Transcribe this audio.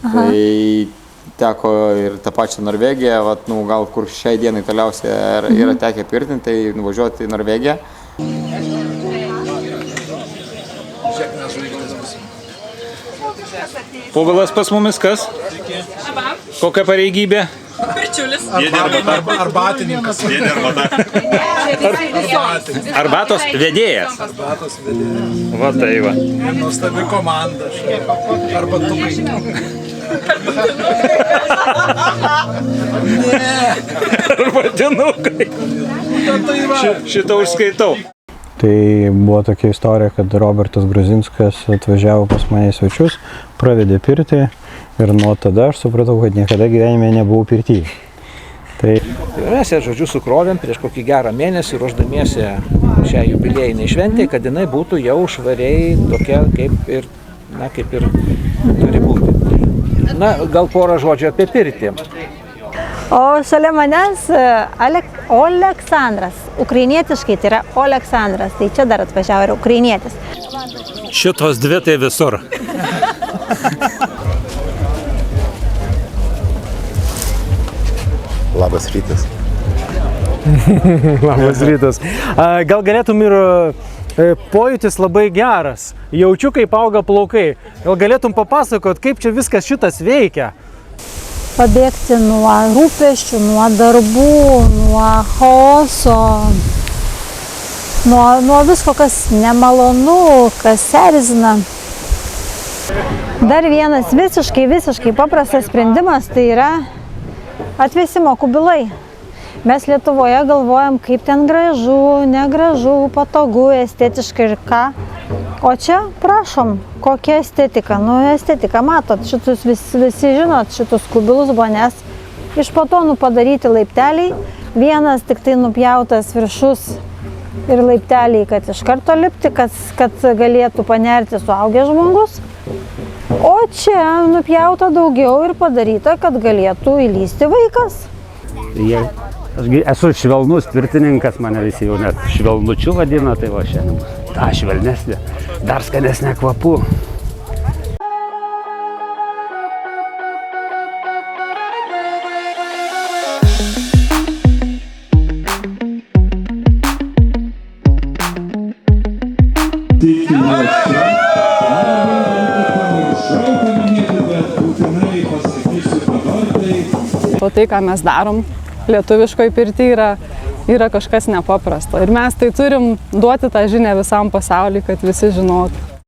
Tai teko ir tą pačią Norvegiją, vat, nu, gal kur šiai dienai toliausiai yra tekę pirtinti, tai nuvažiuoti į Norvegiją. Povilas pas mumis kas? Kokia pareigybė? Pirčiulis. Arbatininkas. Arbatos vedėjas. Arbatos vedėjas. Va tai va. Nuostabi komanda. Arbatukai. Arbatinukai. Šitą užskaitau. Tai buvo tokia istorija, kad Robertas Gruzinskas atvažiavo pas mane į svečius, pravedė pirtį ir nuo tada aš supratau, kad niekada gyvenime nebuvau pirty. Tai mes ją, žodžiu, sukrovėm prieš kokį gerą mėnesį, ruošdamiesi šią jubiliejinę šventę, kad jinai būtų jau švariai tokia, kaip ir turi būti. Na, gal porą žodžių apie pirtį. O šalia manęs Oleksandras. Ukrainietiškai tai yra Oleksandras. Tai čia dar atvažiavo ir ukrainietis. Šitos dvi tai visur. Labas rytas. Labas rytas. Gal galėtum ir pojūtis labai geras. Jaučiu, kaip auga plaukai. Gal galėtum papasakot, kaip čia viskas šitas veikia? Pabėgti nuo rūpesčių, nuo darbų, nuo chaoso, nuo visko, kas nemalonu, kas erzina. Dar vienas visiškai paprastas sprendimas, tai yra atvėsimo kubilai. Mes Lietuvoje galvojam, kaip ten gražu, negražu, patogu, estetiškai ir ką. O čia, prašom, kokia estetika. Nu, estetika, matot, šitus visi žinot, šitus kubilus bonės. Iš batonų padaryti laipteliai, vienas tik tai nupjautas viršus ir laipteliai, kad iš karto lipti, kad galėtų panerti suaugęs žmogus. O čia nupjauta daugiau ir padaryta, kad galėtų įlysti vaikas. Aš esu švelnus pirtininkas, mane visi jau net švelnučiu vadina, tai va šiandien ta švelnesnė, dar skanesnė kvapų. O tai, ką mes darom lietuviškoj pirty, yra kažkas nepaprasto. Ir mes tai turim duoti tą žinią visam pasauliui, kad visi žinotų.